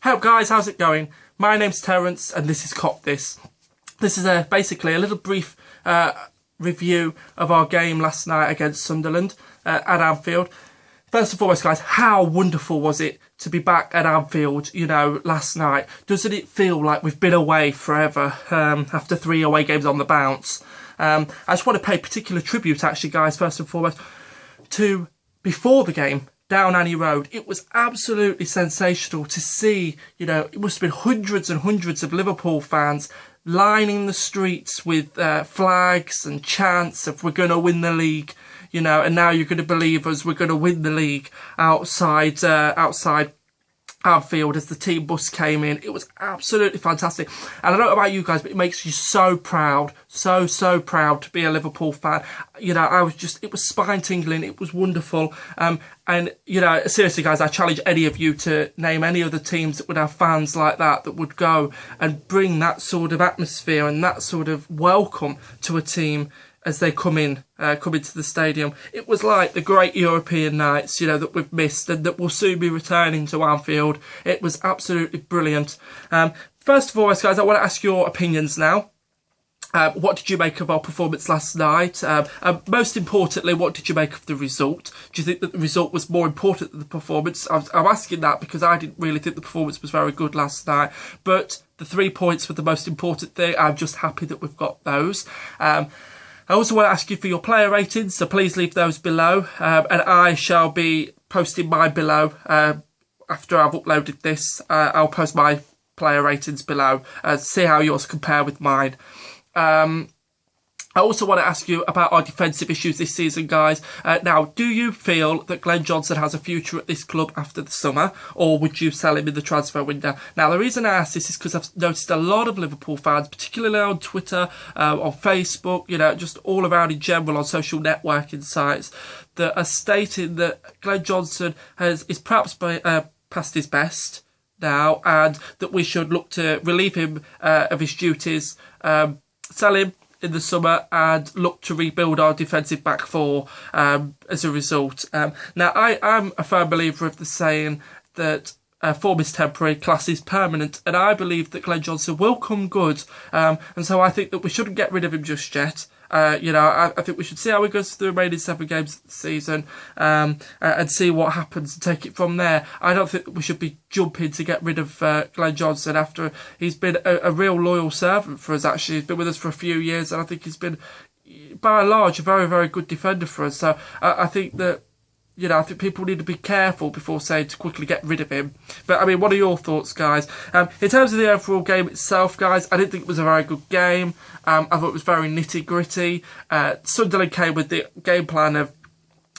Hey guys, how's it going? My name's Terence and this is KopThis. This is basically a little brief review of our game last night against Sunderland at Anfield. First and foremost, guys, how wonderful was it to be back at Anfield, last night? Doesn't it feel like we've been away forever after 3 away games on the bounce? I just want to pay particular tribute, actually, guys, first and foremost, to before the game, down Annie Road. It was absolutely sensational to see, it must have been hundreds and hundreds of Liverpool fans lining the streets with flags and chants of we're going to win the league, and now you're going to believe us, we're going to win the league outside Anfield as the team bus came in. It was absolutely fantastic. And I don't know about you guys, but it makes you so proud, so proud to be a Liverpool fan. It was spine tingling. It was wonderful. And, seriously, guys, I challenge any of you to name any other teams that would have fans like that would go and bring that sort of atmosphere and that sort of welcome to a team as they come into the stadium. It was like the great European nights, that we've missed and that will soon be returning to Anfield. It was absolutely brilliant. First of all, guys, I want to ask your opinions now. What did you make of our performance last night? Most importantly, what did you make of the result? Do you think that the result was more important than the performance? I'm asking that because I didn't really think the performance was very good last night. But the 3 points were the most important thing. I'm just happy that we've got those. I also want to ask you for your player ratings, so please leave those below. And I shall be posting mine below after I've uploaded this. I'll post my player ratings below, see how yours compare with mine. I also want to ask you about our defensive issues this season, guys. Now, do you feel that Glenn Johnson has a future at this club after the summer, or would you sell him in the transfer window? Now, the reason I ask this is because I've noticed a lot of Liverpool fans, particularly on Twitter, on Facebook, just all around in general on social networking sites, that are stating that Glenn Johnson is perhaps past his best now, and that we should look to relieve him of his duties, sell him in the summer and look to rebuild our defensive back four as a result. Now, I'm a firm believer of the saying that form is temporary, class is permanent, and I believe that Glenn Johnson will come good. And so I think that we shouldn't get rid of him just yet. I think we should see how he goes through the remaining 7 games of the season and see what happens and take it from there. I don't think that we should be jumping to get rid of Glenn Johnson after he's been a real loyal servant for us, actually. He's been with us for a few years and I think he's been, by and large, a very, very good defender for us. So I think that, I think people need to be careful before saying to quickly get rid of him. But, what are your thoughts, guys? In terms of the overall game itself, guys, I didn't think it was a very good game. I thought it was very nitty-gritty. Sunderland came with the game plan of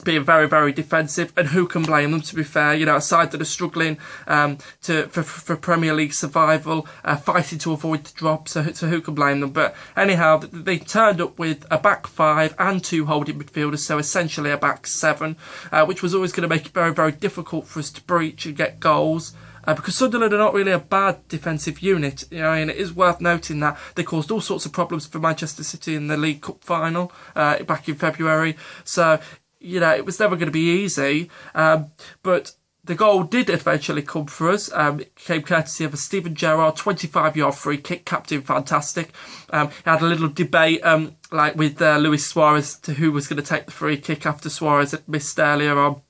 being very, very defensive, and who can blame them, to be fair? A side that are struggling for Premier League survival, fighting to avoid the drop, so who can blame them? But anyhow, they turned up with a back 5 and 2 holding midfielders, so essentially a back 7, which was always going to make it very, very difficult for us to breach and get goals. Because Sunderland are not really a bad defensive unit, and it is worth noting that they caused all sorts of problems for Manchester City in the League Cup final back in February. So, it was never going to be easy, but the goal did eventually come for us. It came courtesy of a Steven Gerrard 25-yard free kick, captain fantastic. He had a little debate with Luis Suarez to who was going to take the free kick after Suarez had missed earlier on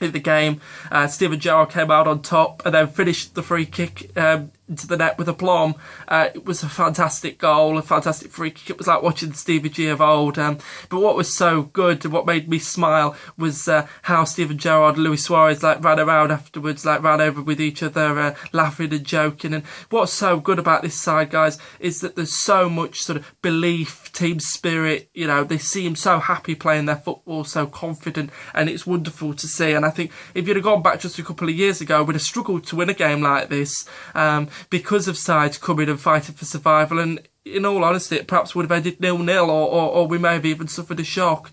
in the game. Steven Gerrard came out on top and then finished the free kick into the net with aplomb. It was a fantastic goal, a fantastic free kick. It was like watching Stevie G of old. But what was so good and what made me smile was how Steven Gerrard and Luis Suarez ran around afterwards, ran over with each other, laughing and joking. And what's so good about this side, guys, is that there's so much sort of belief, team spirit. They seem so happy playing their football, so confident, and it's wonderful to see. And I think if you'd have gone back just a couple of years ago, we'd have struggled to win a game like this because of sides coming and fighting for survival. And in all honesty, it perhaps would have ended 0-0, or we may have even suffered a shock,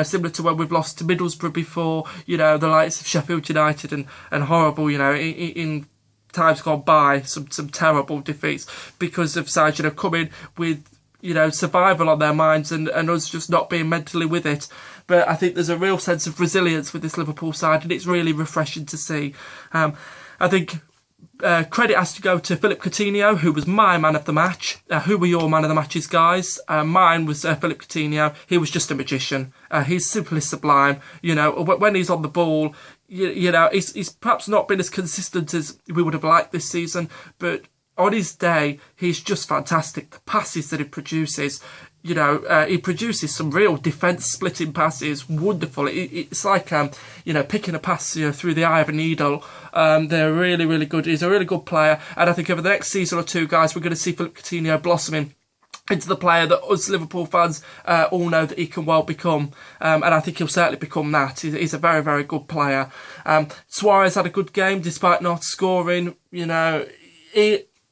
similar to when we've lost to Middlesbrough before, the likes of Sheffield United and horrible, in times gone by, some terrible defeats because of sides, coming with, survival on their minds and us just not being mentally with it. But I think there's a real sense of resilience with this Liverpool side, and it's really refreshing to see. I think Credit has to go to Philip Coutinho, who was my man of the match. Who were your man of the matches, guys? Mine was Philip Coutinho. He was just a magician. He's simply sublime. You know, when he's on the ball, you know, he's perhaps not been as consistent as we would have liked this season, but on his day, he's just fantastic. The passes that he produces, you know, he produces some real defence-splitting passes. Wonderful. It's like, you know, picking a pass, you know, through the eye of a needle. They're really, really good. He's a really good player. And I think over the next season or two, guys, we're going to see Philip Coutinho blossoming into the player that us Liverpool fans all know that he can well become. And I think he'll certainly become that. He's a very, very good player. Suarez had a good game despite not scoring. You know,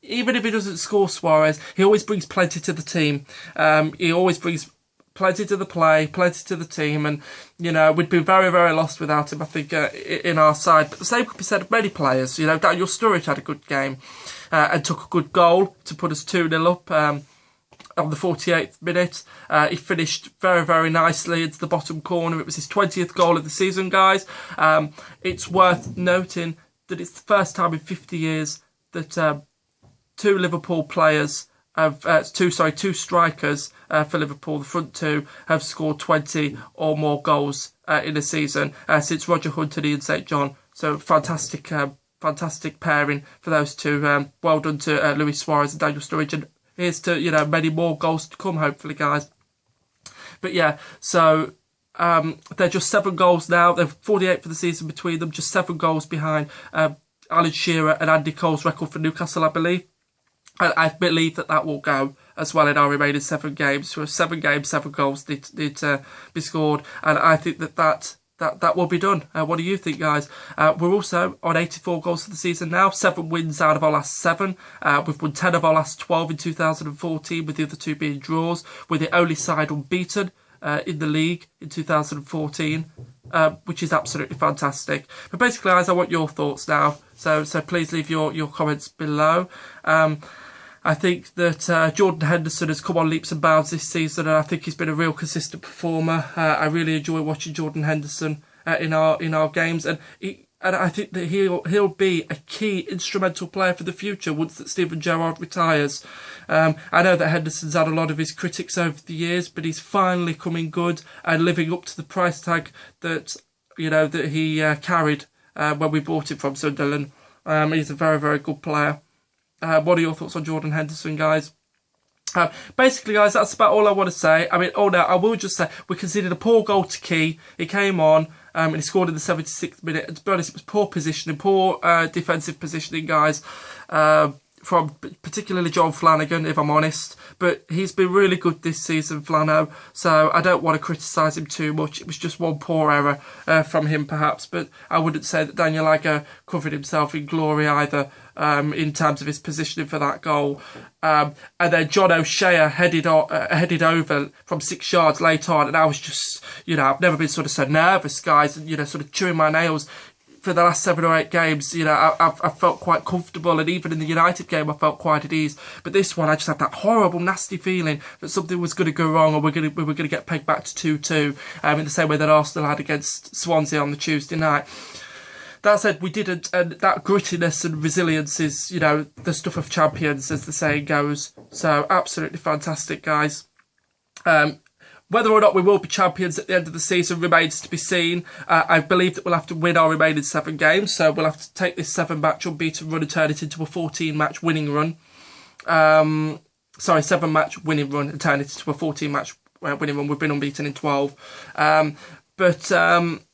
even if he doesn't score, Suarez, he always brings plenty to the team. He always brings plenty to the play, plenty to the team. And, you know, we'd be very, very lost without him, I think, in our side. But the same could be said of many players. You know, Daniel Sturridge had a good game and took a good goal to put us 2-0 up on the 48th minute. He finished very, very nicely into the bottom corner. It was his 20th goal of the season, guys. It's worth noting that it's the first time in 50 years that two Liverpool players two strikers for Liverpool, the front two, have scored 20 or more goals in a season since Roger Hunt and Ian St John. So fantastic pairing for those two. Well done to Luis Suarez and Daniel Sturridge, and here's to, you know, many more goals to come, hopefully, guys. But yeah, so they're just 7 goals now. They're 48 for the season between them, just 7 goals behind Alan Shearer and Andy Cole's record for Newcastle, I believe. And I believe that will go as well in our remaining 7 games. So 7 games, 7 goals need to be scored. And I think that will be done. What do you think, guys? We're also on 84 goals for the season now. 7 wins out of our last 7. We've won 10 of our last 12 in 2014, with the other 2 being draws. We're the only side unbeaten in the league in 2014, which is absolutely fantastic. But basically, guys, I want your thoughts now. So please leave your comments below. I think that Jordan Henderson has come on leaps and bounds this season, and I think he's been a real consistent performer. I really enjoy watching Jordan Henderson in our games, and I think that he'll be a key instrumental player for the future once that Steven Gerrard retires. I know that Henderson's had a lot of his critics over the years, but he's finally coming good and living up to the price tag that, you know, that he carried when we bought him from Sunderland. He's a very, very good player. What are your thoughts on Jordan Henderson, guys? Basically, guys, that's about all I want to say. I mean, I will just say we conceded a poor goal to Key. He came on and he scored in the 76th minute. And to be honest, it was poor positioning, poor defensive positioning, guys, from particularly John Flanagan, if I'm honest. But he's been really good this season, Flano, so I don't want to criticise him too much. It was just one poor error from him, perhaps. But I wouldn't say that Daniel Agger covered himself in glory either, in terms of his positioning for that goal. And then John O'Shea headed over from 6 yards late on, and I was just, you know, I've never been sort of so nervous, guys, and, you know, sort of chewing my nails. For the last 7 or 8 games, you know, I felt quite comfortable, and even in the United game I felt quite at ease. But this one, I just had that horrible, nasty feeling that something was going to go wrong, or we were going to get pegged back to 2-2, in the same way that Arsenal had against Swansea on the Tuesday night. That said, we didn't, and that grittiness and resilience is, you know, the stuff of champions, as the saying goes. So absolutely fantastic, guys. Whether or not we will be champions at the end of the season remains to be seen. I believe that we'll have to win our remaining 7 games, so we'll have to take this 7-match unbeaten run and turn it into a 14-match winning run. 7-match winning run and turn it into a 14-match winning run. We've been unbeaten in 12.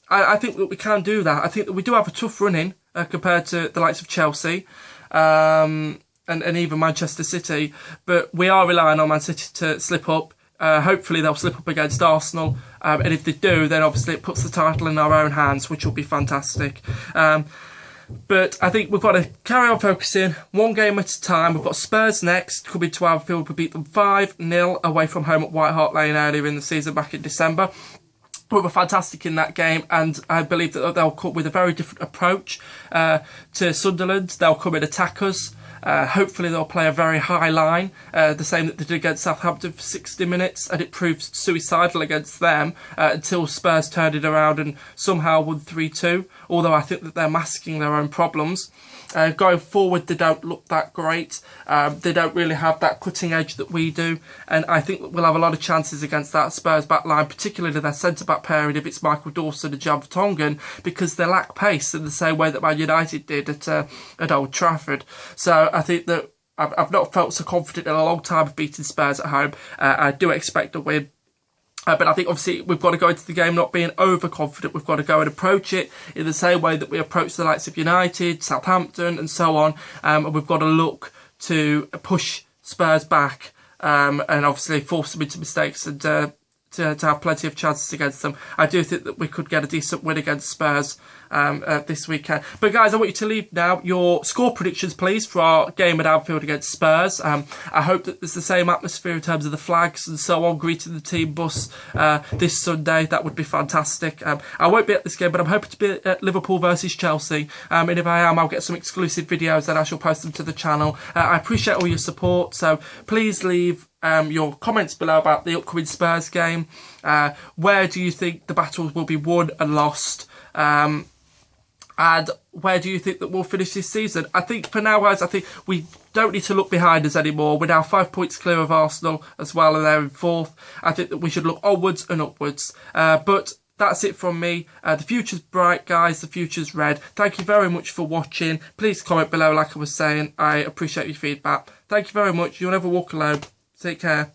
I think that we can do that. I think that we do have a tough run in compared to the likes of Chelsea and even Manchester City, but we are relying on Man City to slip up. Hopefully they'll slip up against Arsenal, and if they do, then obviously it puts the title in our own hands, which will be fantastic. But I think we've got to carry on focusing, 1 game at a time. We've got Spurs next, coming to Anfield. We beat them 5-0 away from home at White Hart Lane earlier in the season, back in December. We were fantastic in that game, and I believe that they'll come with a very different approach to Sunderland. They'll come and attack us. Hopefully they'll play a very high line, the same that they did against Southampton for 60 minutes, and it proved suicidal against them until Spurs turned it around and somehow won 3-2, although I think that they're masking their own problems. Going forward, they don't look that great. They don't really have that cutting edge that we do, and I think we'll have a lot of chances against that Spurs back line, particularly their centre-back pairing if it's Michael Dawson and Jan Vertonghen, because they lack pace in the same way that Man United did at Old Trafford. So I think that I've not felt so confident in a long time of beating Spurs at home. I do expect a win. But I think obviously we've got to go into the game not being overconfident. We've got to go and approach it in the same way that we approach the likes of United, Southampton and so on. And we've got to look to push Spurs back and obviously force them into mistakes and to have plenty of chances against them. I do think that we could get a decent win against Spurs this weekend. But guys, I want you to leave now your score predictions, please, for our game at Anfield against Spurs. I hope that there's the same atmosphere in terms of the flags and so on, greeting the team bus this Sunday. That would be fantastic. I won't be at this game, but I'm hoping to be at Liverpool versus Chelsea. And if I am, I'll get some exclusive videos and I shall post them to the channel. I appreciate all your support, so please leave your comments below about the upcoming Spurs game. Where do you think the battles will be won and lost? And where do you think that we'll finish this season? I think for now, guys, I think we don't need to look behind us anymore. We're now 5 points clear of Arsenal as well, and they're in 4th. I think that we should look onwards and upwards. But that's it from me. The future's bright, guys. The future's red. Thank you very much for watching. Please comment below, like I was saying. I appreciate your feedback. Thank you very much. You'll never walk alone. Take care.